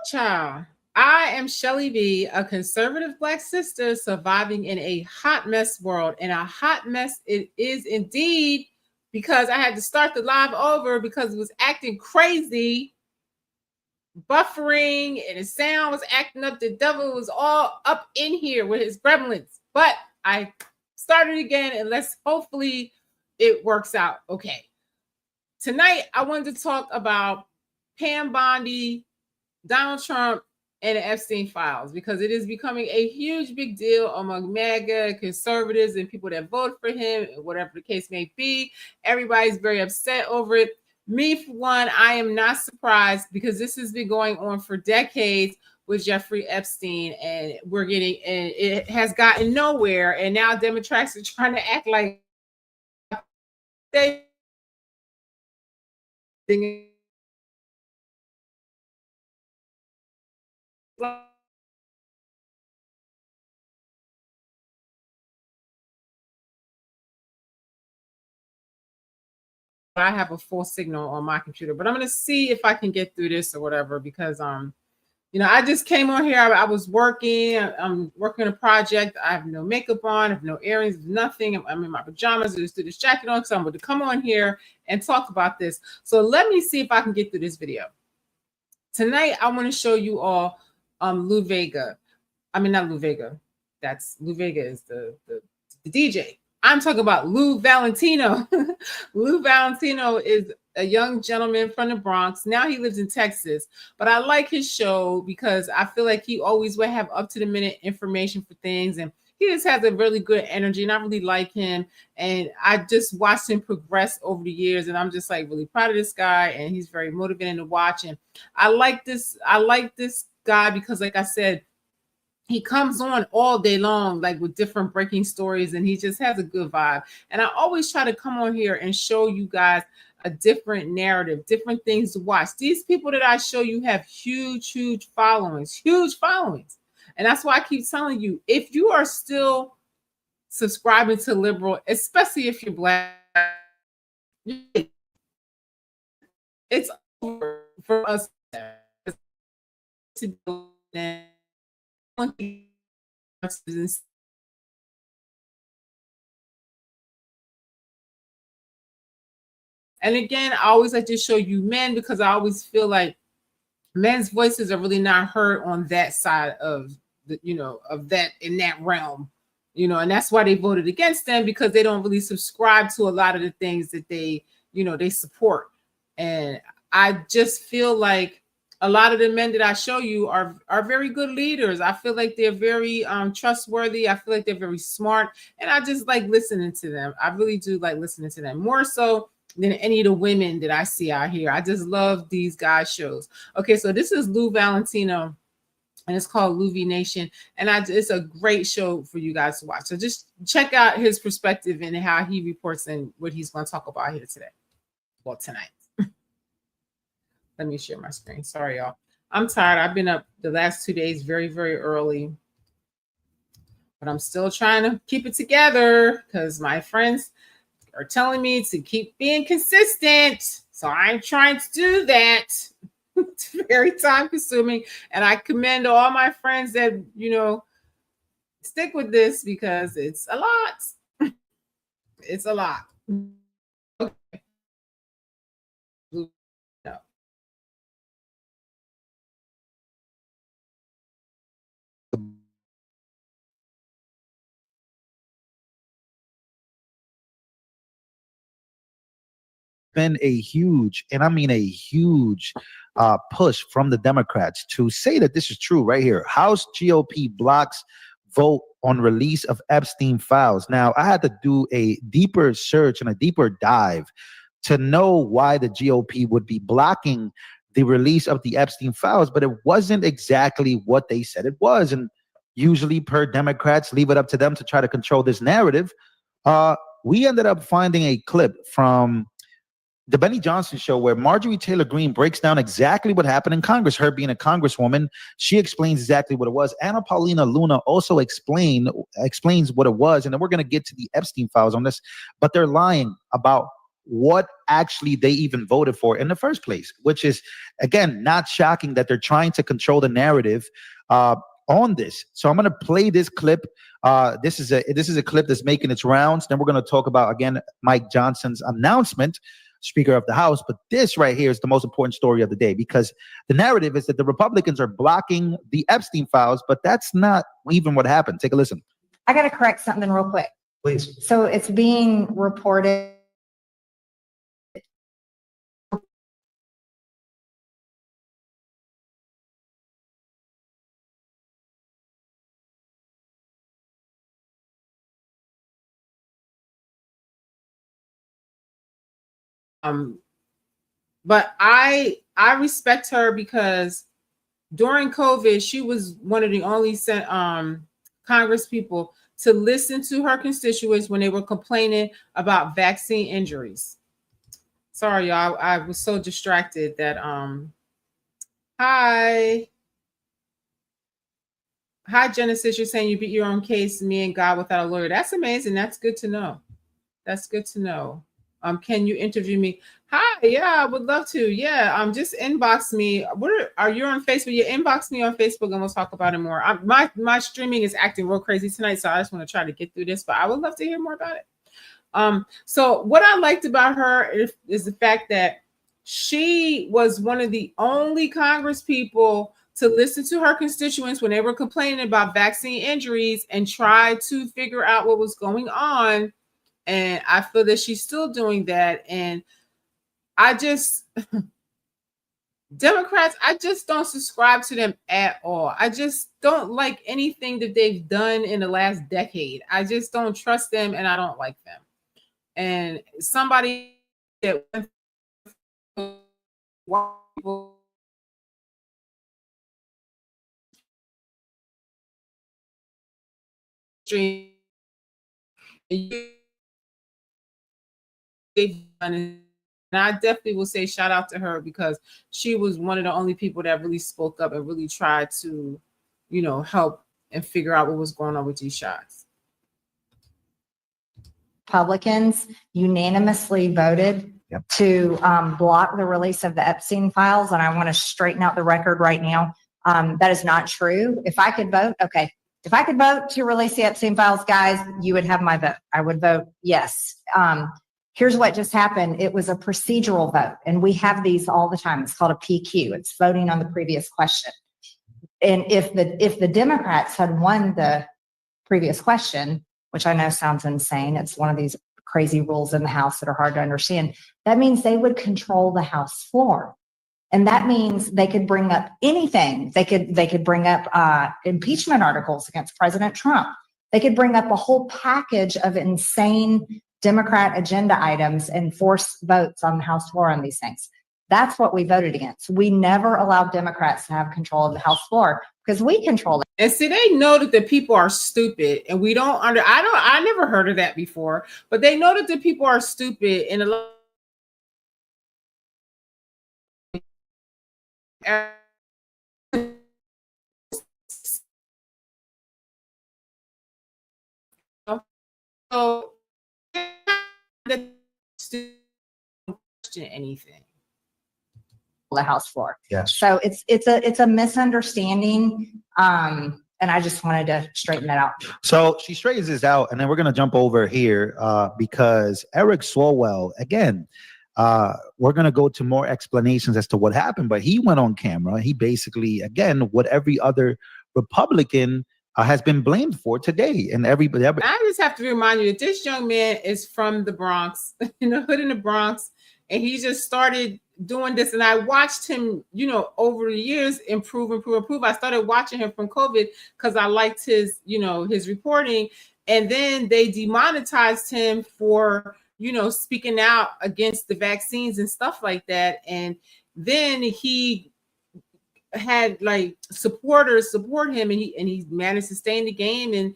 Child. I am Shelly B, a conservative Black sister surviving in a hot mess world. And a hot mess it is indeed, because I had to start the live over because it was acting crazy, buffering, and the sound was acting up. The devil was all up in here with his gremlins. But I started again, and let's hopefully it works out okay. Tonight, I wanted to talk about Pam Bondi, Donald Trump, and the Epstein files, because it is becoming a huge big deal among MAGA conservatives and people that vote for him, whatever the case may be. Everybody's very upset over it. Me, for one, I am not surprised, because this has been going on for decades with Jeffrey Epstein, and it has gotten nowhere. And now Democrats are trying to act like they I have a full signal on my computer, but I'm going to see if I can get through this or whatever, because I just came on here. I was working. I'm working on a project. I have no makeup on. I have no earrings, nothing. I'm in my pajamas. I just threw this jacket on, so I'm going to come on here and talk about this. So let me see if I can get through this video. Tonight, I want to show you all Lou Vega. I mean, not Lou Vega. That's Lou Vega is the DJ. I'm talking about Lou Valentino. Lou Valentino is a young gentleman from the Bronx. Now he lives in Texas, but I like his show because I feel like he always will have up-to-the-minute information for things, and he just has a really good energy, and I really like him, and I just watched him progress over the years, and I'm just like really proud of this guy, and he's very motivating to watch, and I like this guy because, like I said, he comes on all day long, like with different breaking stories, and he just has a good vibe. And I always try to come on here and show you guys a different narrative, different things to watch. These people that I show you have huge followings. And that's why I keep telling you, if you are still subscribing to liberal, especially if you're Black, it's over for us to do that. And again, I always like to show you men, because I always feel like men's voices are really not heard on that side of the, of that, in that realm, and that's why they voted against them, because they don't really subscribe to a lot of the things that they support. And I just feel like a lot of the men that I show you are very good leaders. I feel like they're very trustworthy. I feel like they're very smart, and I just like listening to them. I really do like listening to them, more so than any of the women that I see out here. I just love these guys' shows. Okay, so this is Lou Valentino, and it's called Lou V Nation, and it's a great show for you guys to watch. So just check out his perspective and how he reports and what he's going to talk about here today. Well, tonight. Let me share my screen. Sorry, y'all. I'm tired. I've been up the last 2 days very early, but I'm still trying to keep it together because my friends are telling me to keep being consistent. So I'm trying to do that. It's very time consuming. And I commend all my friends that, stick with this, because it's a lot. It's a lot. Okay. Been a huge, and I mean a huge push from the Democrats to say that this is true right here. House GOP blocks vote on release of Epstein files. Now, I had to do a deeper search and a deeper dive to know why the GOP would be blocking the release of the Epstein files, but it wasn't exactly what they said it was. And usually, per Democrats, leave it up to them to try to control this narrative. We ended up finding a clip from the Benny Johnson show where Marjorie Taylor Greene breaks down exactly what happened in Congress. Her being a congresswoman, she explains exactly what it was. Anna Paulina Luna also explains what it was. And then we're going to get to the Epstein files on this, but they're lying about what actually they even voted for in the first place, which is, again, not shocking that they're trying to control the narrative on this. So I'm going to play this clip. This is a clip that's making its rounds. Then we're going to talk about, again, Mike Johnson's announcement, Speaker of the House. But this right here is the most important story of the day, because the narrative is that the Republicans are blocking the Epstein files, but that's not even what happened. Take a listen. I got to correct something real quick. Please. So it's being reported. But I respect her, because during COVID, she was one of the only Congress people to listen to her constituents when they were complaining about vaccine injuries. Sorry, y'all, I was so distracted that hi Genesis, you're saying you beat your own case, me and God without a lawyer. That's amazing. That's good to know. That's good to know. Can you interview me? Hi, yeah, I would love to. Yeah, just inbox me. Are you on Facebook? You inbox me on Facebook and we'll talk about it more. My streaming is acting real crazy tonight, so I just want to try to get through this, but I would love to hear more about it. So what I liked about her is the fact that she was one of the only Congress people to listen to her constituents when they were complaining about vaccine injuries and try to figure out what was going on. And I feel that she's still doing that. And Democrats, I just don't subscribe to them at all. I just don't like anything that they've done in the last decade. I just don't trust them, and I don't like them. And somebody that went and I definitely will say shout out to her, because she was one of the only people that really spoke up and really tried to, help and figure out what was going on with these shots. Republicans unanimously voted to block the release of the Epstein files. And I want to straighten out the record right now. That is not true. If I could vote, okay. If I could vote to release the Epstein files, guys, you would have my vote. I would vote yes. Here's what just happened. It was a procedural vote, and we have these all the time. It's called a PQ. It's voting on the previous question. And if the Democrats had won the previous question, which I know sounds insane, it's one of these crazy rules in the House that are hard to understand, that means they would control the House floor. And that means they could bring up anything. They could bring up impeachment articles against President Trump. They could bring up a whole package of insane Democrat agenda items and force votes on the House floor on these things. That's what we voted against. We never allowed Democrats to have control of the House floor because we control it. And see, they know that the people are stupid, and we don't I never heard of that before, but they know that the people are stupid, and a lot so question anything. The House floor. Yes. So it's a misunderstanding. And I just wanted to straighten that out. So she straightens this out, and then we're going to jump over here because Eric Swalwell, again, we're going to go to more explanations as to what happened, but he went on camera. He basically, again, what every other Republican has been blamed for today. And everybody. I just have to remind you that this young man is from the Bronx, in the hood in the Bronx, and he just started doing this. And I watched him, over the years improve. I started watching him from COVID because I liked his, his reporting. And then they demonetized him for, speaking out against the vaccines and stuff like that. And then he had like supporters support him, and he managed to stay in the game. And,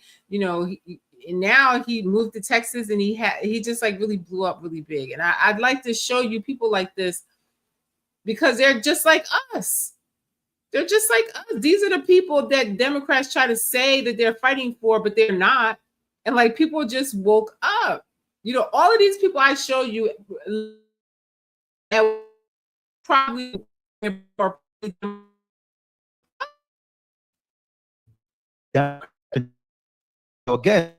and now he moved to Texas, and he just like really blew up really big. And I'd like to show you people like this, because they're just like us. They're just like us. These are the people that Democrats try to say that they're fighting for, but they're not. And like people just woke up. You know, all of these people I show you probably again,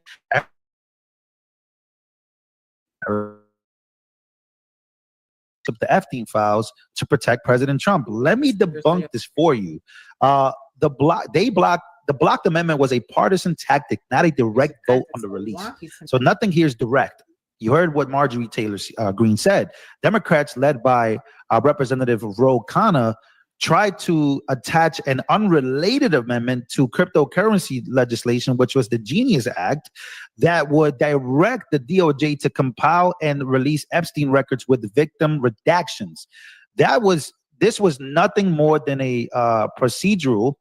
of the Epstein files to protect President Trump. Let me debunk this for you. The blocked amendment was a partisan tactic, not a direct vote on the release. So nothing here is direct. You heard what Marjorie Taylor Greene said. Democrats led by Representative Ro Khanna tried to attach an unrelated amendment to cryptocurrency legislation, which was the Genius Act, that would direct the DOJ to compile and release Epstein records with victim redactions. This was nothing more than a procedural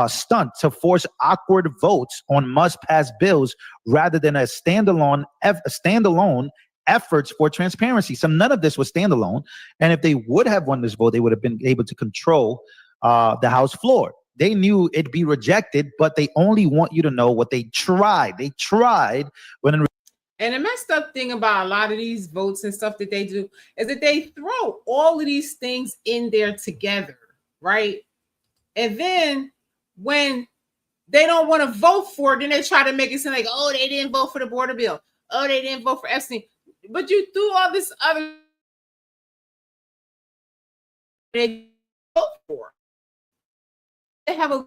stunt to force awkward votes on must-pass bills rather than a standalone efforts for transparency. So none of this was standalone. And if they would have won this vote, they would have been able to control the House floor. They knew it'd be rejected, but they only want you to know what they tried. They tried when. And the messed up thing about a lot of these votes and stuff that they do is that they throw all of these things in there together, right? And then when they don't want to vote for it, then they try to make it seem like, oh, they didn't vote for the border bill. Oh, they didn't vote for Epstein. But you threw all this other they vote for. They have a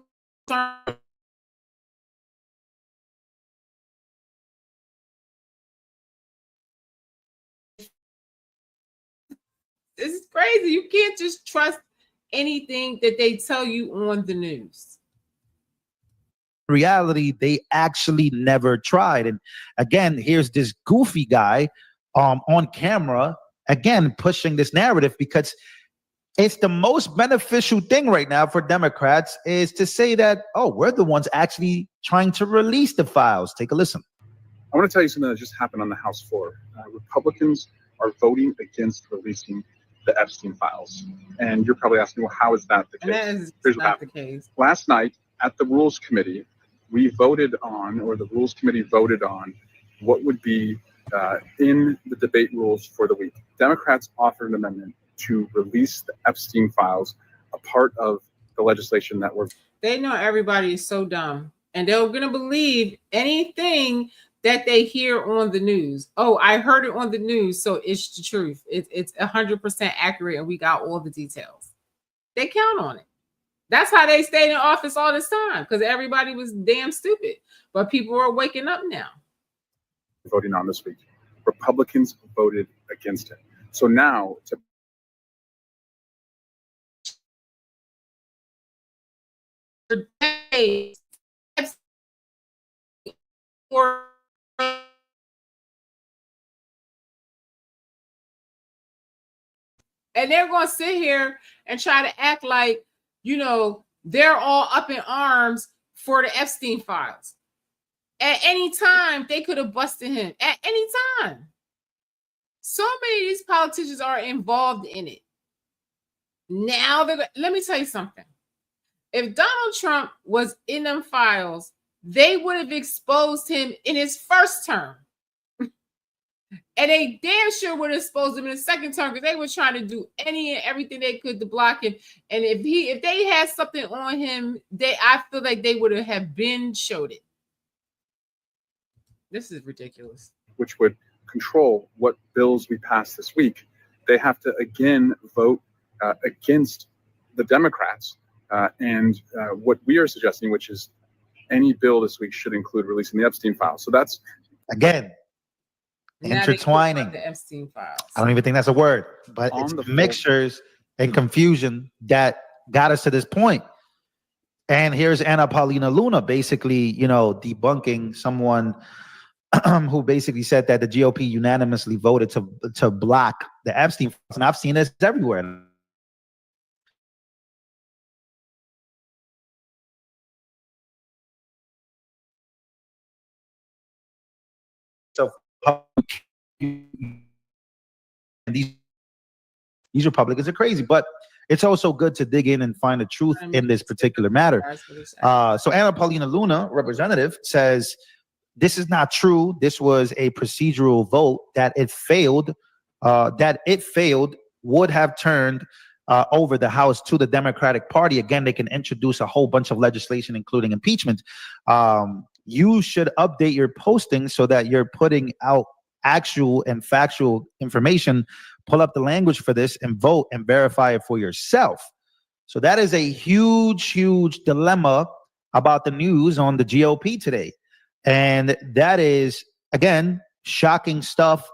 this is crazy. You can't just trust anything that they tell you on the news. Reality, they actually never tried. And again, here's this goofy guy on camera, again, pushing this narrative because it's the most beneficial thing right now for Democrats is to say that, oh, we're the ones actually trying to release the files. Take a listen. I want to tell you something that just happened on the House floor. Republicans are voting against releasing the Epstein files. And you're probably asking, well, how is that the case? And that is not the case. Last night at the Rules Committee, we voted on, or the Rules Committee voted on, what would be in the debate rules for the week. Democrats offered an amendment to release the Epstein files, a part of the legislation that we're. They know everybody is so dumb, and they're going to believe anything that they hear on the news. Oh, I heard it on the news, so it's the truth. It's 100% accurate, and we got all the details. They count on it. That's how they stayed in office all this time, because everybody was damn stupid. But people are waking up now. Voting on this week. Republicans voted against it. So now to and they're going to sit here and try to act like, you know, they're all up in arms for the Epstein files. At any time, they could have busted him. At any time. So many of these politicians are involved in it. Now, let me tell you something. If Donald Trump was in them files, they would have exposed him in his first term. And they damn sure would have exposed him in the second term because they were trying to do any and everything they could to block him. And if they had something on him, I feel like they would have been showed it. This is ridiculous. Which would control what bills we pass this week. They have to again vote against the Democrats and what we are suggesting, which is any bill this week should include releasing the Epstein files. So that's again intertwining the Epstein files. I don't even think that's a word, but it's mixtures and confusion that got us to this point. And here's Anna Paulina Luna basically, you know, debunking someone who basically said that the GOP unanimously voted to block the Epstein files. And I've seen this everywhere. So these Republicans are crazy, but it's also good to dig in and find the truth in this particular matter. So Anna Paulina Luna, representative, says this is not true. This was a procedural vote that it failed. Would have turned over the House to the Democratic Party. Again, they can introduce a whole bunch of legislation, including impeachment. You should update your postings so that you're putting out actual and factual information. Pull up the language for this and vote and verify it for yourself. So that is a huge, huge dilemma about the news on the GOP today. And that is, again, shocking stuff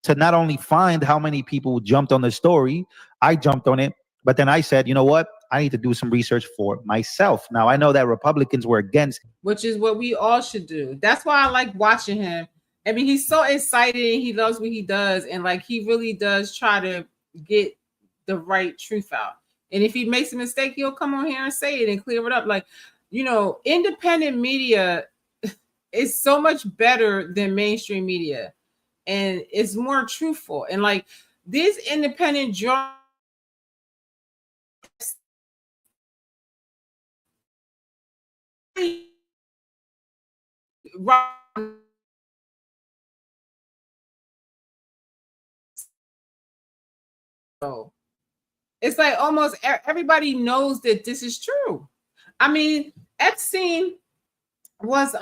to not only find how many people jumped on the story. I jumped on it, but then I said, you know what? I need to do some research for myself. Now, I know that Republicans were against. Which is what we all should do. That's why I like watching him. I mean, he's so excited and he loves what he does. And like, he really does try to get the right truth out. And if he makes a mistake, he'll come on here and say it and clear it up. Like, you know, independent media is so much better than mainstream media. And it's more truthful. And like, these independent journalists, it's like almost everybody knows that this is true. I mean, Epstein was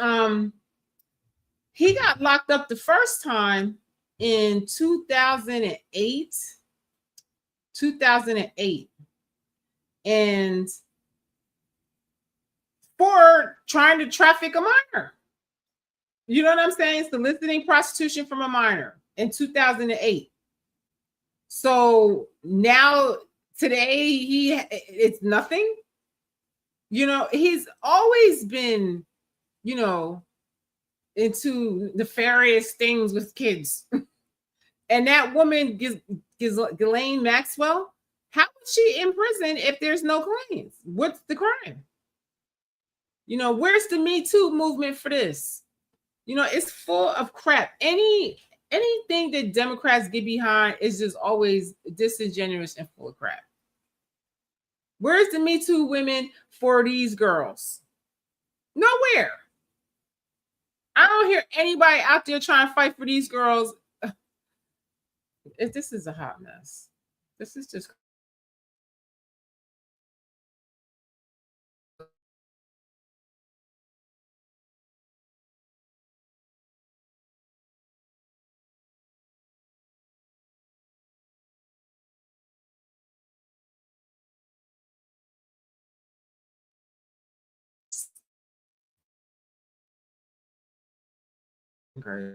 he got locked up the first time in 2008 and for trying to traffic a minor. You know what I'm saying? Soliciting prostitution from a minor in 2008. So now today it's nothing. You know, he's always been, you know, into nefarious things with kids. And that woman, Ghisaline Maxwell, how is she in prison if there's no claims? What's the crime? You know, where's the Me Too movement for this? You know, it's full of crap. Anything that Democrats get behind is just always disingenuous and full of crap. Where's the Me Too women for these girls? Nowhere. I don't hear anybody out there trying to fight for these girls. This is a hot mess. This is just great.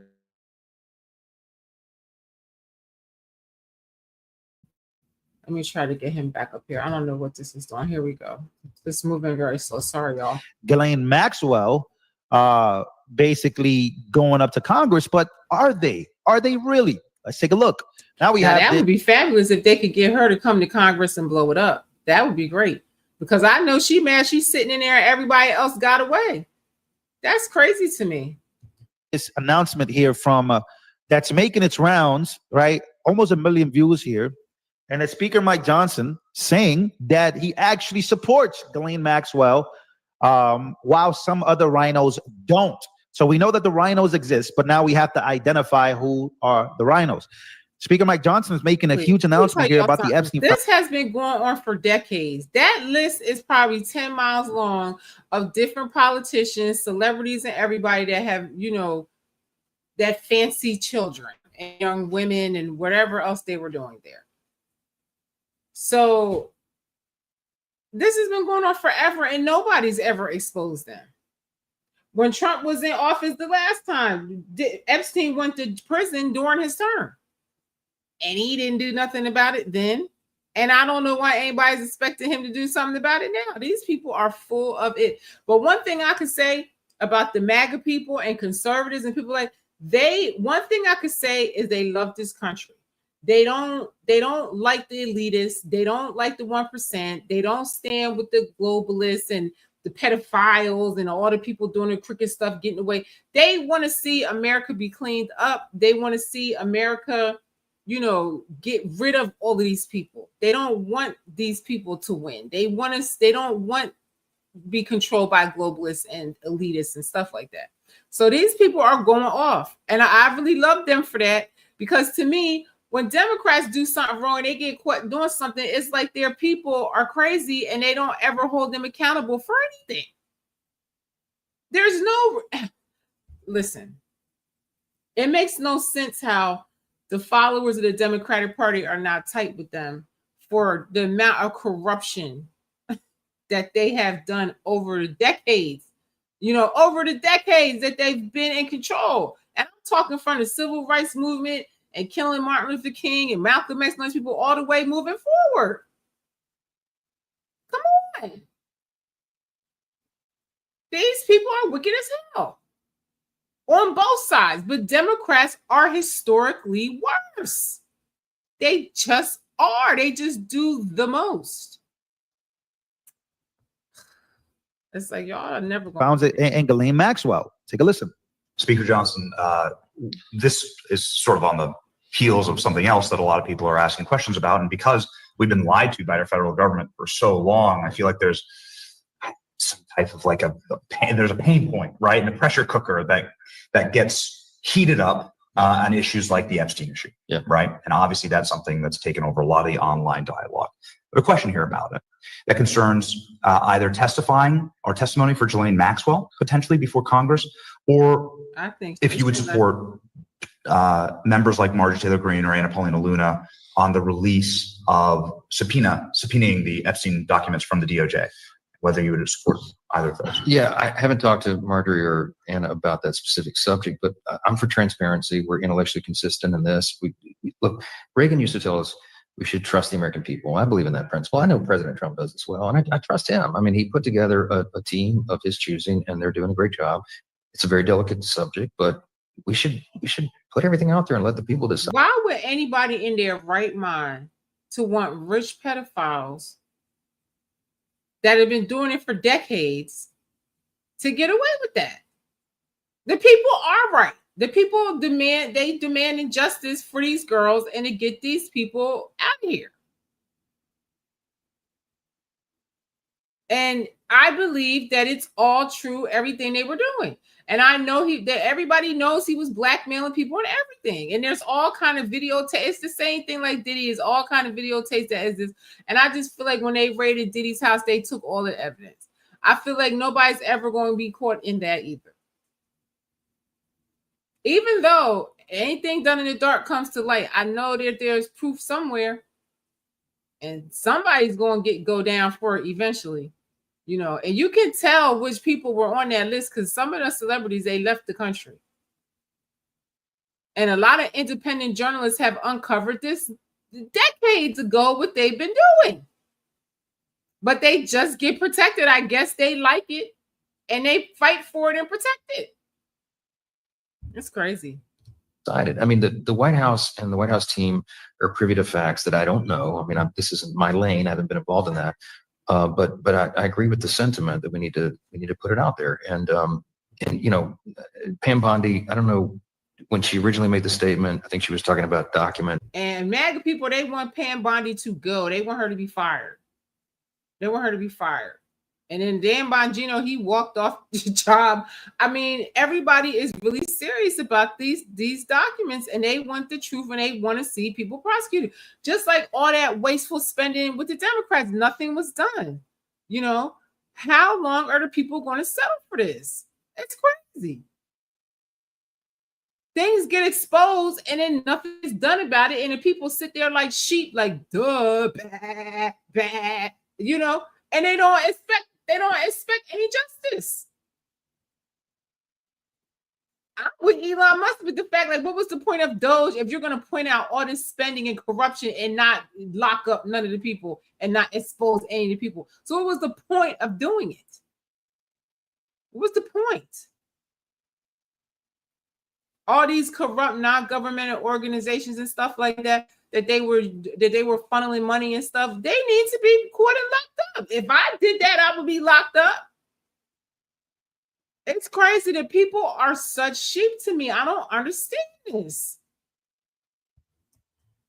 Let me try to get him back up here. I don't know what this is doing. Here we go. This is moving very slow. Sorry, y'all. Ghisaline Maxwell basically going up to Congress, but are they? Are they really? Let's take a look. Now that would be fabulous if they could get her to come to Congress and blow it up. That would be great. Because I know she mad she's sitting in there and everybody else got away. That's crazy to me. This announcement here from that's making its rounds, right? Almost 1 million views here. And it's Speaker Mike Johnson saying that he actually supports Ghisaline Maxwell, while some other rhinos don't. So we know that the rhinos exist, but now we have to identify who are the rhinos. Speaker Mike Johnson is making a huge announcement here about the Epstein. This has been going on for decades. That list is probably 10 miles long of different politicians, celebrities, and everybody that have, you know, that fancy children and young women and whatever else they were doing there. So this has been going on forever and nobody's ever exposed them. When Trump was in office the last time, Epstein went to prison during his term. And he didn't do nothing about it then. And I don't know why anybody's expecting him to do something about it now. These people are full of it. But one thing I could say about the MAGA people and conservatives and people like one thing I could say is they love this country. They don't like the elitists. They don't like the 1%. They don't stand with the globalists and the pedophiles and all the people doing the crooked stuff, getting away. They want to see America be cleaned up. They want to see America, you know, get rid of all of these people. They don't want these people to win. They don't want to be controlled by globalists and elitists and stuff like that. So these people are going off. And I really love them for that, because to me, when Democrats do something wrong and they get caught doing something, it's like their people are crazy and they don't ever hold them accountable for anything. There's no, listen, it makes no sense how the followers of the Democratic Party are not tight with them for the amount of corruption that they have done over the decades, over the decades that they've been in control. And I'm talking from the civil rights movement and killing Martin Luther King and Malcolm X and those people all the way moving forward. Come on. These people are wicked as hell on both sides, but Democrats are historically worse. They just are. They just do the most. It's like, y'all are never going to. Found it in Ghisaline Maxwell. Take a listen. Speaker Johnson, this is sort of on the heels of something else that a lot of people are asking questions about. And because we've been lied to by our federal government for so long, I feel like there's some type of like there's a pain point, right? And a pressure cooker that gets heated up on issues like the Epstein issue, right? And obviously that's something that's taken over a lot of the online dialogue. But a question here about it that concerns either testifying or testimony for Ghisaline Maxwell potentially before Congress, or I think if you would support members like Marjorie Taylor Greene or Anna Paulina Luna on the release of subpoenaing the Epstein documents from the DOJ, whether you would support either of those. Yeah, I haven't talked to Marjorie or Anna about that specific subject, but I'm for transparency. We're intellectually consistent in this. We look, Reagan used to tell us we should trust the American people. I believe in that principle. I know President Trump does as well, and I trust him. I mean, he put together a team of his choosing, and they're doing a great job. It's a very delicate subject, but we should put everything out there and let the people decide. Why would anybody in their right mind to want rich pedophiles that have been doing it for decades to get away with that? The people are right. The people demand justice for these girls and to get these people out of here. And I believe that it's all true, everything they were doing. And I know that everybody knows he was blackmailing people and everything. And there's all kind of videotapes. It's the same thing like Diddy is all kind of videotapes that is this. And I just feel like when they raided Diddy's house, they took all the evidence. I feel like nobody's ever going to be caught in that either. Even though anything done in the dark comes to light, I know that there's proof somewhere, and somebody's going to go down for it eventually. And you can tell which people were on that list because some of the celebrities, they left the country. And a lot of independent journalists have uncovered this decades ago, what they've been doing. But they just get protected. I guess they like it and they fight for it and protect it. It's crazy. I mean, the White House and the White House team are privy to facts that I don't know. I mean, this isn't my lane. I haven't been involved in that. But I agree with the sentiment that we need to put it out there. And Pam Bondi, I don't know, when she originally made the statement, I think she was talking about document. And MAGA people, they want Pam Bondi to go. They want her to be fired. And then Dan Bongino, he walked off the job. I mean, everybody is really serious about these documents, and they want the truth, and they want to see people prosecuted. Just like all that wasteful spending with the Democrats, nothing was done. How long are the people going to settle for this? It's crazy. Things get exposed, and then nothing is done about it, and the people sit there like sheep, like duh, bah, bah, and they don't expect any justice. I'm with Elon Musk with the fact, like, what was the point of Doge if you're going to point out all this spending and corruption and not lock up none of the people and not expose any of the people? So what was the point of doing it? What was the point? All these corrupt non-governmental organizations and stuff like that they were funneling money and stuff, they need to be caught and locked up. If I did that, I would be locked up. It's crazy that people are such sheep to me. I don't understand this.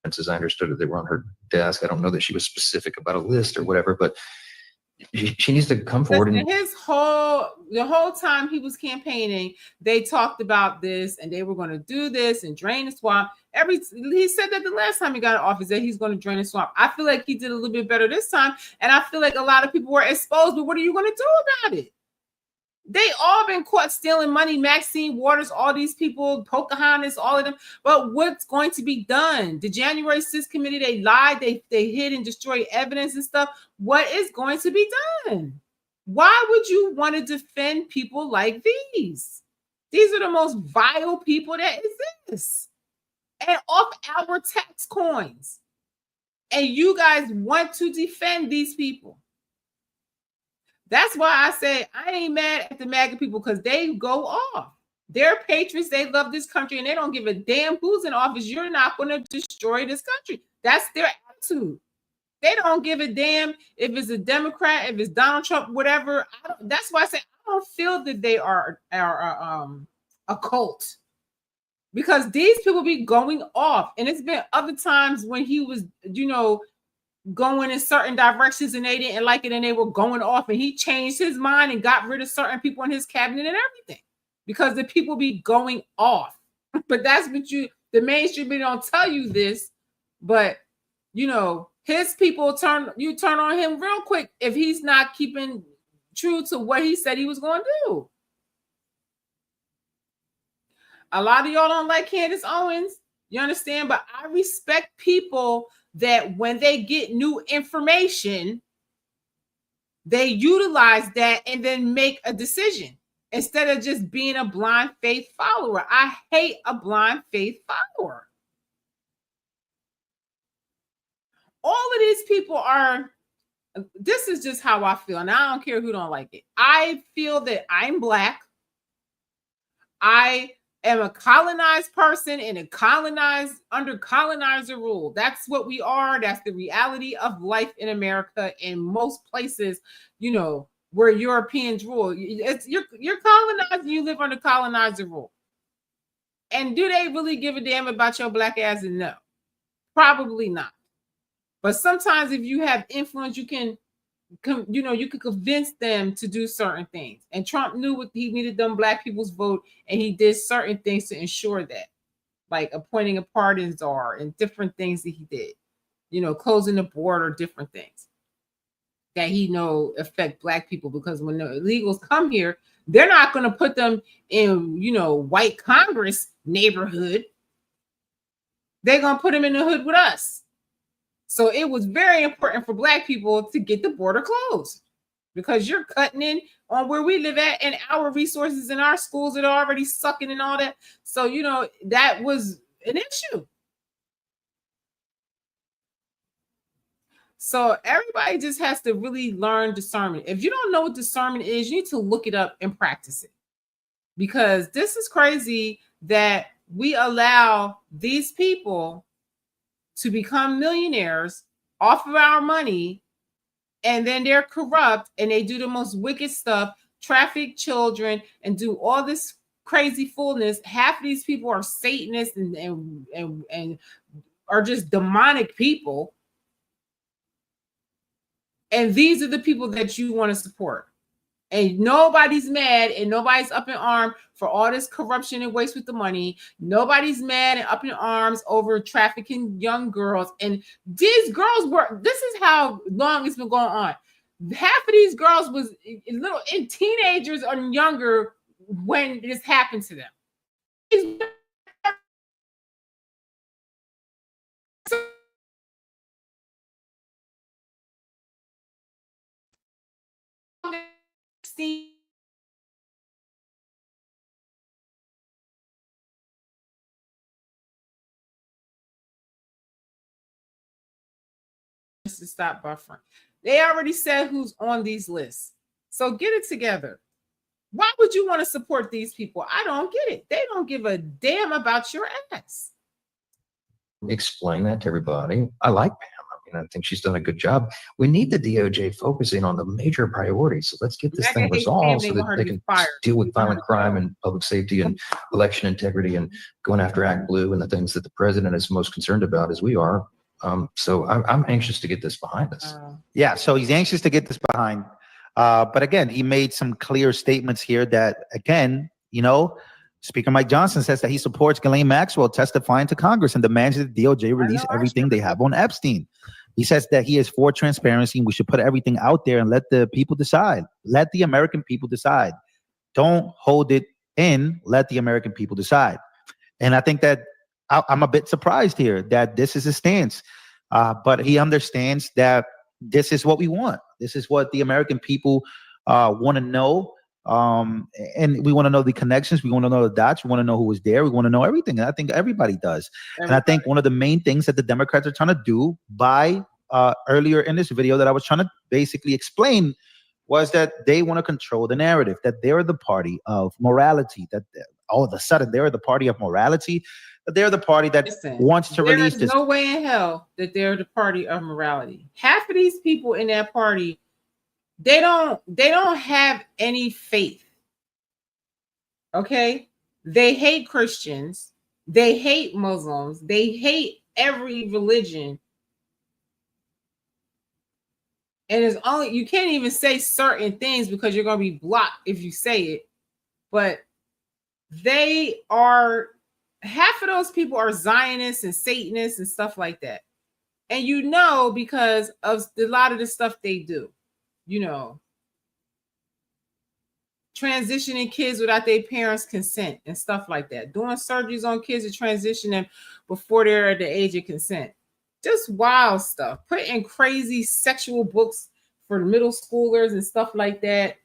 As I understood it, they were on her desk. I don't know that she was specific about a list or whatever, but she needs to come forward and The whole time he was campaigning, they talked about this and they were going to do this and drain the swamp. He said that the last time he got in office that he's going to drain the swamp. I feel like he did a little bit better this time, and I feel like a lot of people were exposed. But what are you going to do about it? They all been caught stealing money. Maxine Waters, all these people, Pocahontas, all of them. But what's going to be done? The January 6th committee, they lied, they hid and destroyed evidence and stuff. What is going to be done? Why would you want to defend people like these? These are the most vile people that exist. And off our tax coins. And you guys want to defend these people. That's why I say I ain't mad at the MAGA people, because they go off. They're patriots. They love this country, and they don't give a damn who's in office. You're not going to destroy this country. That's their attitude. They don't give a damn if it's a Democrat, if it's Donald Trump, whatever. That's why I say I don't feel that they are a cult, because these people be going off. And it's been other times when he was, going in certain directions and they didn't like it and they were going off, and he changed his mind and got rid of certain people in his cabinet and everything, because the people be going off. But that's what the mainstream don't tell you this, but his people turn on him real quick if he's not keeping true to what he said he was going to do. A lot of y'all don't like Candace Owens, you understand? But I respect people that when they get new information, they utilize that and then make a decision instead of just being a blind faith follower. I hate a blind faith follower. All of these people this is just how I feel. And I don't care who don't like it. I feel that I'm Black. I am a colonized person in under colonizer rule. That's what we are. That's the reality of life in America. In most places, where Europeans rule, you're colonized. You live under colonizer rule. And do they really give a damn about your Black ass? No, probably not. But sometimes if you have influence, you can convince them to do certain things. And Trump knew what he needed them Black people's vote, and he did certain things to ensure that, like appointing a pardon czar and different things that he did, closing the border, different things that he affect Black people, because when the illegals come here, they're not going to put them in, white Congress neighborhood. They're going to put them in the hood with us. So it was very important for Black people to get the border closed, because you're cutting in on where we live at and our resources in our schools that are already sucking and all that. So, that was an issue. So everybody just has to really learn discernment. If you don't know what discernment is, you need to look it up and practice it, because this is crazy that we allow these people to become millionaires off of our money, and then they're corrupt and they do the most wicked stuff, traffic children, and do all this crazy foolness. Half of these people are Satanists and are just demonic people. And these are the people that you want to support. And nobody's mad and nobody's up in arms for all this corruption and waste with the money. Nobody's mad and up in arms over trafficking young girls. And these girls this is how long it's been going on. Half of these girls was in teenagers or younger when this happened to them. To stop buffering. They already said who's on these lists. So get it together. Why would you want to support these people? I don't get it. They don't give a damn about your ass. Explain that to everybody. I like Pam. I think she's done a good job. We need the DOJ focusing on the major priorities. So let's get this thing resolved so that they can deal with violent crime and public safety and election integrity and going after Act Blue and the things that the president is most concerned about, as we are. So I'm anxious to get this behind us. Yeah, so he's anxious to get this behind. But again, he made some clear statements here that, again, you know, Speaker Mike Johnson says that he supports Ghisaline Maxwell testifying to Congress and demands that the DOJ release everything they have on Epstein. He says that he is for transparency and we should put everything out there and let the people decide. Let the American people decide. Don't hold it in. Let the American people decide. And I think that I'm a bit surprised here that this is his stance. But he understands that this is what we want. This is what the American people want to know. And we want to know the connections. We want to know the dots. We want to know who was there. We want to know everything. And I think everybody does. And I think one of the main things that the Democrats are trying to do by earlier in this video that I was trying to basically explain was that they want to control the narrative, that they're the party of morality, that all of a sudden they're the party of morality, that they're the party that wants to release this. There's no way in hell that they're the party of morality. Half of these people in that party, they don't have any faith. Okay? They hate Christians. They hate Muslims. They hate every religion. And it's only, you can't even say certain things because you're going to be blocked if you say it. But they are, half of those people are Zionists and Satanists and stuff like that. And you know, because of a lot of the stuff they do, you know, transitioning kids without their parents' consent and stuff like that, doing surgeries on kids to transition them before they're at the age of consent. Just wild stuff, putting crazy sexual books for middle schoolers and stuff like that.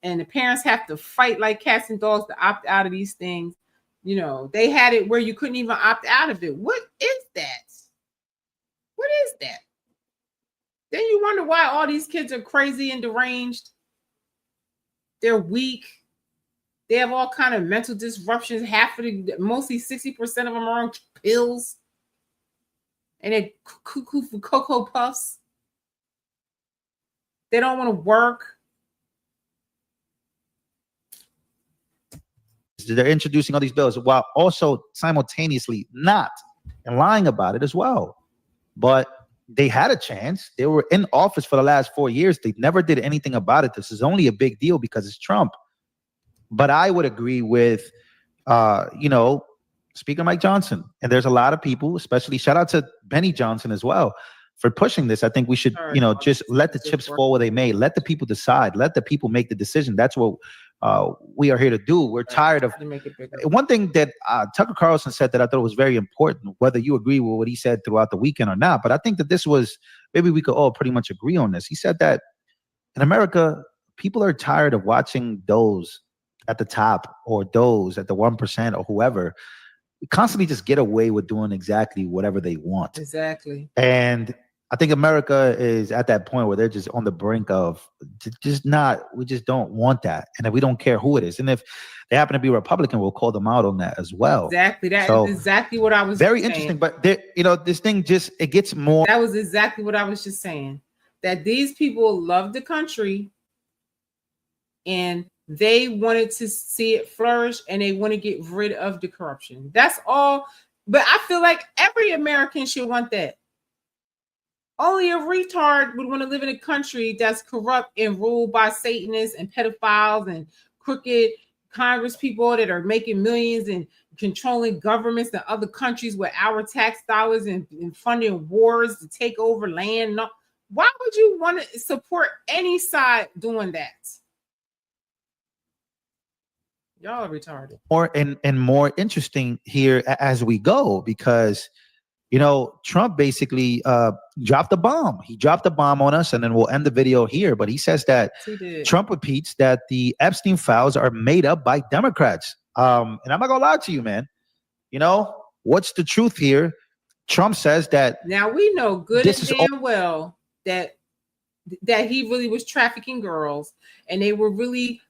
And the parents have to fight like cats and dogs to opt out of these things. You know, they had it where you couldn't even opt out of it. What is that? What is that? Then you wonder why all these kids are crazy and deranged. They're weak. They have all kind of mental disruptions. Mostly 60% of them are on pills. And they're cuckoo for Cocoa Puffs. They don't want to work. They're introducing all these bills while also simultaneously not and lying about it as well. But they had a chance. They were in office for the last 4 years. They never did anything about it. This is only a big deal because it's Trump. But I would agree with, you know, Speaker Mike Johnson. And there's a lot of people, especially shout out to Benny Johnson as well for pushing this. I think we should, you know, just let the chips fall where they may. Let the people decide. Let the people make the decision. That's what we are here to do. We're tired of one thing that Tucker Carlson said that I thought was very important, whether you agree with what he said throughout the weekend or not. But I think that this was, maybe we could all pretty much agree on this. He said that in America, people are tired of watching those at the top or those at the 1% or whoever constantly just get away with doing exactly whatever they want. Exactly. And I think America is at that point where they're just on the brink of we just don't want that. And if we don't care who it is. And if they happen to be Republican, we'll call them out on that as well. Exactly. That is exactly what I was very saying. Interesting. But you know, this thing just, it gets more. That was exactly what I was just saying. That these people love the country and they wanted to see it flourish and they want to get rid of the corruption. That's all. But I feel like every American should want that. Only a retard would want to live in a country that's corrupt and ruled by Satanists and pedophiles and crooked Congress people that are making millions and controlling governments in other countries with our tax dollars and funding wars to take over land. No, why would you want to support any side doing that? Y'all are retarded. More and more interesting here as we go, because you know, Trump basically dropped a bomb. He dropped a bomb on us, and then we'll end the video here. But he says that Trump repeats that the Epstein files are made up by Democrats. And I'm not gonna lie to you, man. You know, what's the truth here? Trump says that now we know good and damn well that he really was trafficking girls, and they were really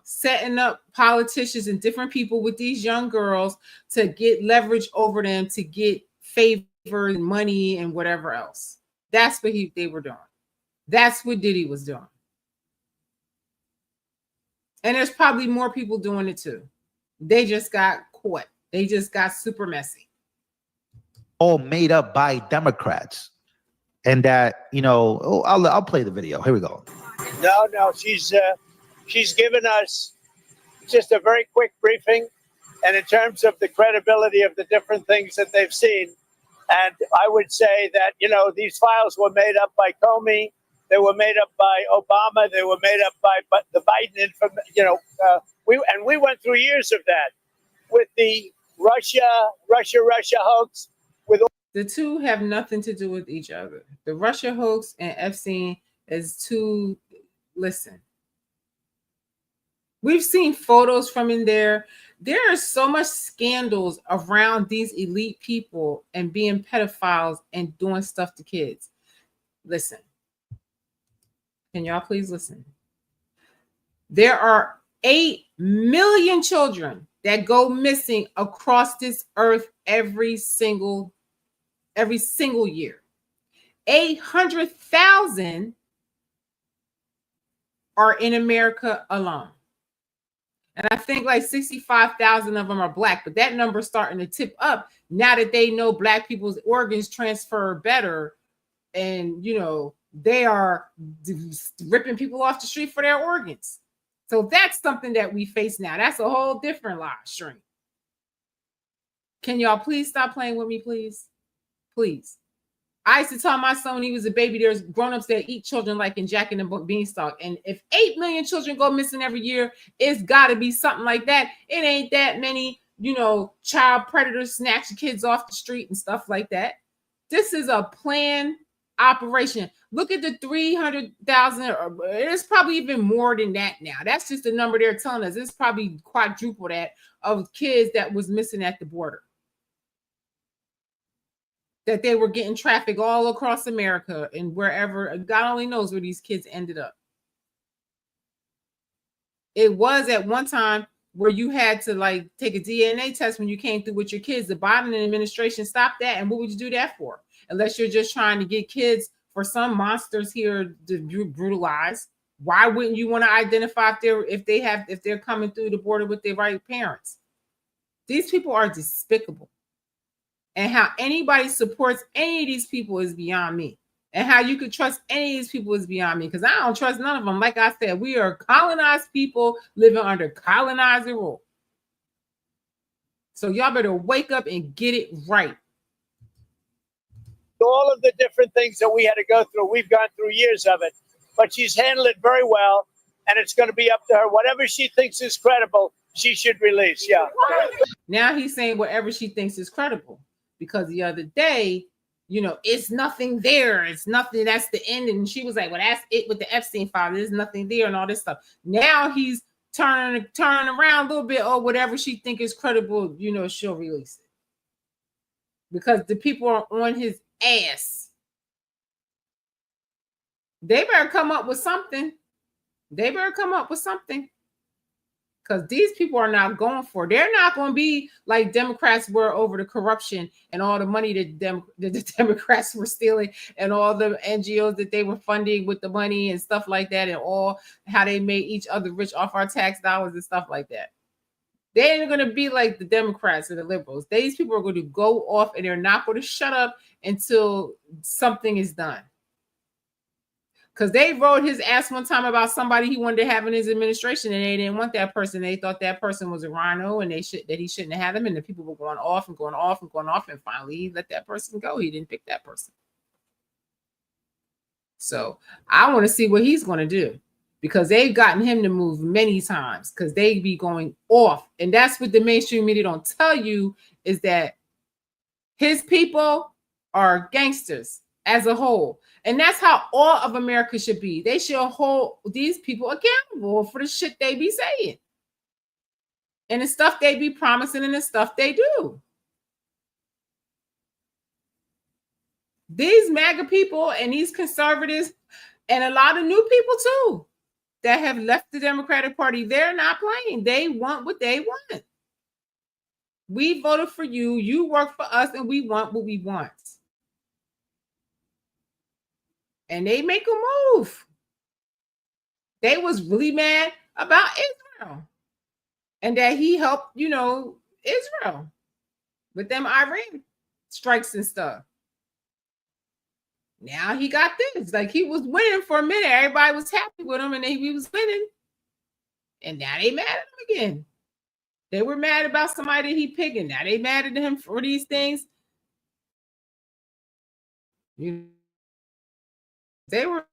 setting up politicians and different people with these young girls to get leverage over them to get favor and money and whatever else. That's what they were doing. That's what Diddy was doing. And there's probably more people doing it too. They just got caught. They just got super messy. all made up by Democrats. And that, I'll play the video. Here we go. No, she's given us just a very quick briefing, and in terms of the credibility of the different things that they've seen. And I would say that, these files were made up by Comey, they were made up by Obama, they were made up by the Biden we went through years of that with the Russia hoax. The two have nothing to do with each other. The Russia hoax and Epstein is two. Listen, we've seen photos from in there. There are so much scandals around these elite people and being pedophiles and doing stuff to kids. Listen, can y'all please listen? There are 8 million children that go missing across this earth every single year. 800,000 are in America alone. And I think like 65,000 of them are Black, but that number is starting to tip up now that they know Black people's organs transfer better. And, they are ripping people off the street for their organs. So that's something that we face now. That's a whole different live stream. Can y'all please stop playing with me, please? Please. I used to tell my son when he was a baby, there's grown-ups that eat children like in Jack and the Beanstalk. And if 8 million children go missing every year, it's got to be something like that. It ain't that many, child predators snatch kids off the street and stuff like that. This is a planned operation. Look at the 300,000. It's probably even more than that now. That's just the number they're telling us. It's probably quadruple that of kids that was missing at the border. That they were getting trafficked all across America and wherever. God only knows where these kids ended up. It was at one time where you had to take a DNA test when you came through with your kids. The Biden administration stopped that. And what would you do that for? Unless you're just trying to get kids for some monsters here to brutalize. Why wouldn't you want to identify if they're coming through the border with their right parents? These people are despicable. And how anybody supports any of these people is beyond me. And how you could trust any of these people is beyond me. Because I don't trust none of them. Like I said, we are colonized people living under colonizer rule. So y'all better wake up and get it right. All of the different things that we had to go through, we've gone through years of it. But she's handled it very well. And it's going to be up to her. Whatever she thinks is credible, she should release. Yeah. Now he's saying whatever she thinks is credible. Because the other day, it's nothing there. It's nothing. That's the end. And she was like, well, that's it with the Epstein file. There's nothing there and all this stuff. Now he's turning around a little bit. Or whatever she think is credible, she'll release it. Because the people are on his ass. They better come up with something. Because these people are not going for it. They're not going to be like Democrats were over the corruption and all the money that the Democrats were stealing and all the NGOs that they were funding with the money and stuff like that and all how they made each other rich off our tax dollars and stuff like that. They ain't going to be like the Democrats or the liberals. These people are going to go off and they're not going to shut up until something is done. Because they rode his ass one time about somebody he wanted to have in his administration, and they didn't want that person. They thought that person was a rhino, and that he shouldn't have had him. And the people were going off, and finally he let that person go. He didn't pick that person. So I want to see what he's going to do, because they've gotten him to move many times because they be going off, and that's what the mainstream media don't tell you is that his people are gangsters as a whole. And that's how all of America should be. They should hold these people accountable for the shit they be saying. And the stuff they be promising and the stuff they do. These MAGA people and these conservatives and a lot of new people too that have left the Democratic Party, they're not playing. They want what they want. We voted for you. You work for us and we want what we want. And they make a move. They was really mad about Israel. And that he helped, Israel with them Iran. strikes and stuff. Now he got this. Like he was winning for a minute. Everybody was happy with him and he was winning. And now they mad at him again. They were mad about somebody that he picking. Now they mad at him for these things. They were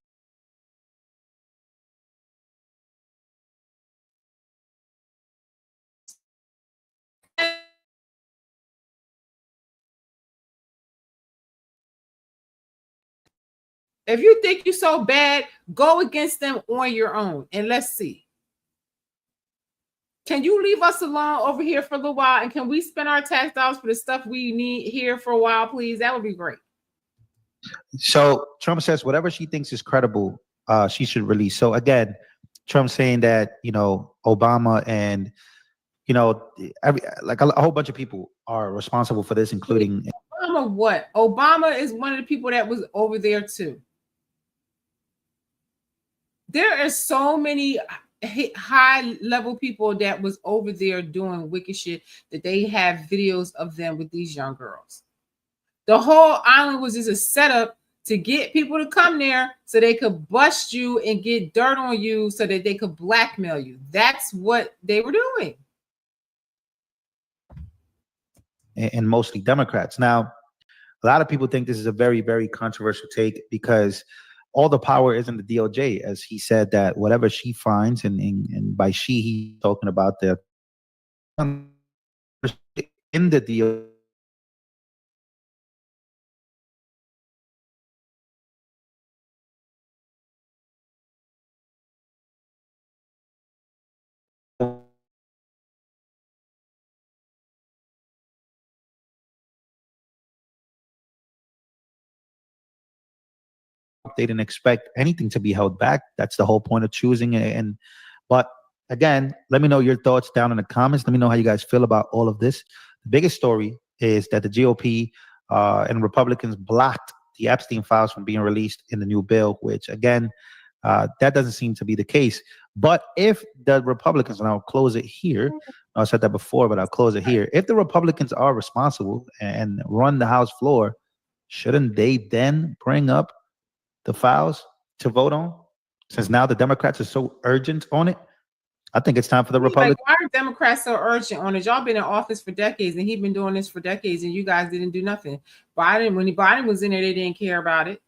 if you think you're so bad, go against them on your own and let's see. Can you leave us alone over here for a little while? And can we spend our tax dollars for the stuff we need here for a while, please? That would be great. So Trump says whatever she thinks is credible, she should release. So again, Trump saying that, Obama and, like a whole bunch of people are responsible for this, including Obama. What? Obama is one of the people that was over there too. There are so many high level people that was over there doing wicked shit that they have videos of them with these young girls. The whole island was just a setup to get people to come there so they could bust you and get dirt on you so that they could blackmail you. That's what they were doing. And mostly Democrats. Now, a lot of people think this is a very, very controversial take because all the power is in the DOJ, as he said that whatever she finds, and by she, he's talking about the in the DOJ. They didn't expect anything to be held back. That's the whole point of choosing it. But again, let me know your thoughts down in the comments. Let me know how you guys feel about all of this. The biggest story is that the GOP and Republicans blocked the Epstein files from being released in the new bill, which again, that doesn't seem to be the case. But if the Republicans, and I'll close it here, I said that before, but I'll close it here. If the Republicans are responsible and run the House floor, shouldn't they then bring up the files to vote on? Since now the Democrats are so urgent on it, I think it's time for the Republicans. Like, why are Democrats so urgent on it? Y'all been in office for decades, and he's been doing this for decades, and you guys didn't do nothing. When Biden was in there, they didn't care about it.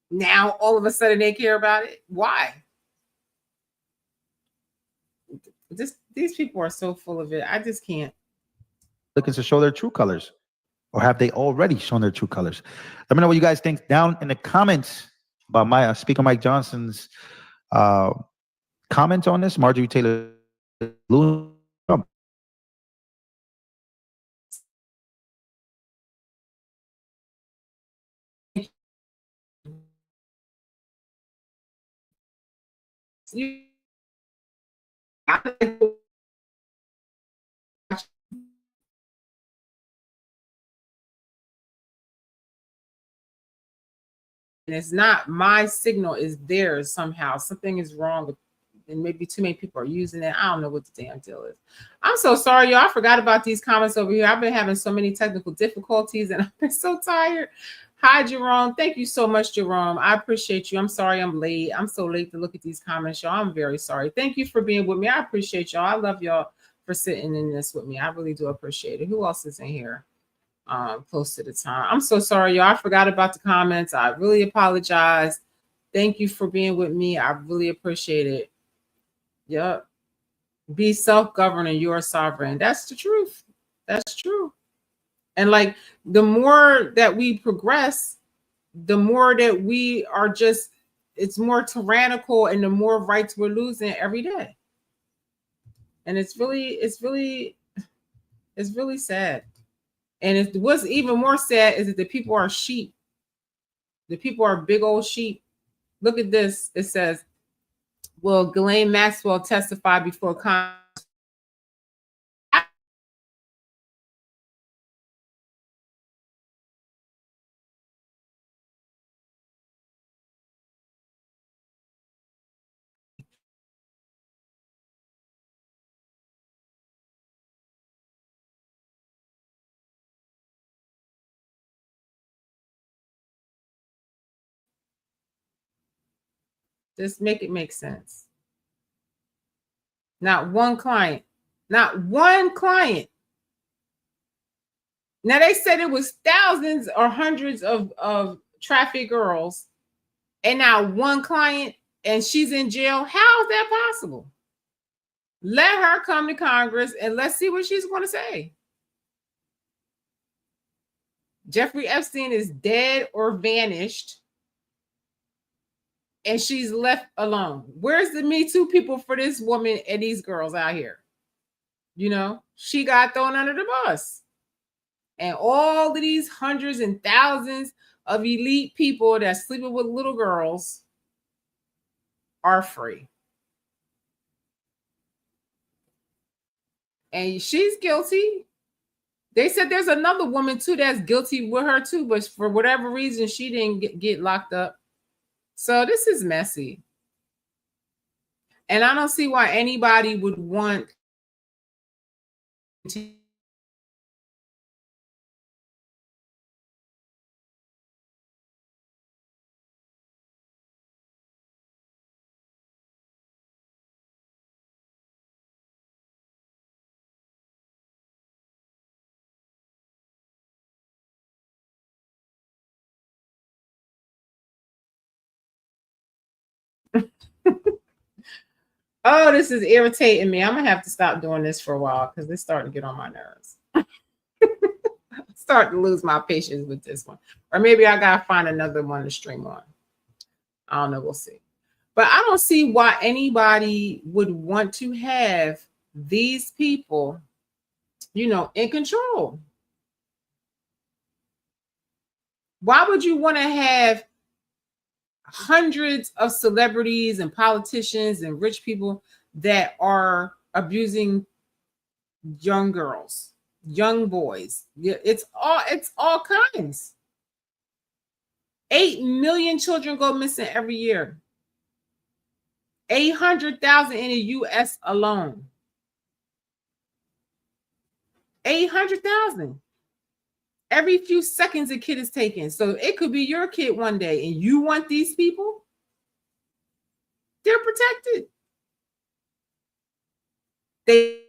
Now all of a sudden they care about it. Why? These people are so full of it. I just can't. Looking to show their true colors, or have they already shown their true colors? Let me know what you guys think down in the comments about my Speaker Mike Johnson's comment on this. Marjorie Taylor Greene. And it's not my signal, is theirs somehow. Something is wrong with, and maybe too many people are using it. I don't know what the damn deal is. I'm so sorry, y'all. I forgot about these comments over here. I've been having so many technical difficulties and I've been so tired. Hi, Jerome. Thank you so much, Jerome. I appreciate you. I'm sorry I'm late. I'm so late to look at these comments, y'all. I'm very sorry. Thank you for being with me. I appreciate y'all. I love y'all for sitting in this with me. I really do appreciate it. Who else is in here? Close to the time. I'm so sorry, y'all. I forgot about the comments. I really apologize. Thank you for being with me. I really appreciate it. Yep. Be self-governing. You are sovereign. That's the truth. That's true. And like the more that we progress, the more that we are just, it's more tyrannical and the more rights we're losing every day. And it's really sad. And what's even more sad is that the people are sheep. The people are big old sheep. Look at this. It says, will Ghisaline Maxwell testify before Congress? Just make it make sense. Not one client. Not one client. Now they said it was thousands or hundreds of trafficked girls, and now one client, and she's in jail. How is that possible? Let her come to Congress and let's see what she's going to say. Jeffrey Epstein is dead or vanished, and she's left alone. Where's the Me Too people for this woman and these girls out here? You know, she got thrown under the bus. And all of these hundreds and thousands of elite people that sleeping with little girls are free. And she's guilty. They said there's another woman too that's guilty with her too, but for whatever reason, she didn't get locked up. So this is messy. And I don't see why anybody would want to. Oh, this is irritating me. I'm gonna have to stop doing this for a while because it's starting to get on my nerves. Start to lose my patience with this one. Or maybe I gotta find another one to stream on. I don't know, we'll see. But I don't see why anybody would want to have these people, you know, in control. Why would you want to have hundreds of celebrities and politicians and rich people that are abusing young girls, young boys? It's all kinds. 8 million children go missing every year. 800,000 in the US alone. 800,000. Every few seconds a kid is taken. So it could be your kid one day and you want these people? They're protected. They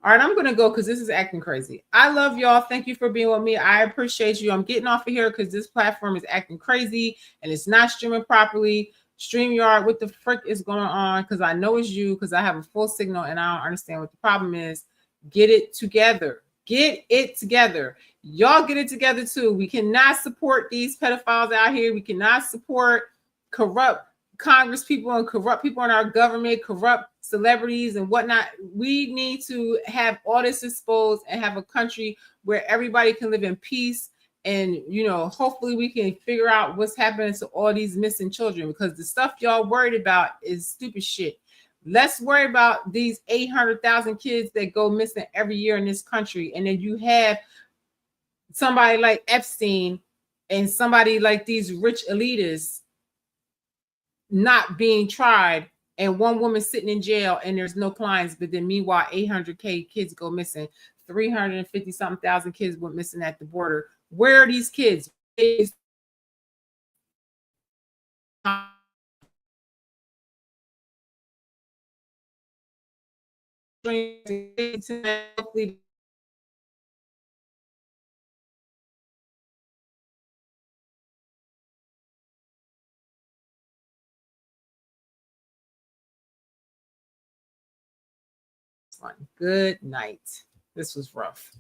All right, I'm going to go because this is acting crazy. I love y'all. Thank you for being with me. I appreciate you. I'm getting off of here because this platform is acting crazy and it's not streaming properly. StreamYard, what the frick is going on? Because I know it's you because I have a full signal and I don't understand what the problem is. Get it together. Get it together. Y'all get it together too. We cannot support these pedophiles out here. We cannot support corrupt Congress people and corrupt people in our government, corrupt celebrities and whatnot. We need to have all this exposed and have a country where everybody can live in peace. And, you know, hopefully we can figure out what's happening to all these missing children, because the stuff y'all worried about is stupid shit. Let's worry about these 800,000 kids that go missing every year in this country. And then you have somebody like Epstein and somebody like these rich elitists not being tried, and one woman sitting in jail and there's no clients, but then meanwhile 800K kids go missing. 350 something thousand kids went missing at the border. Where are these kids? Good night. This was rough.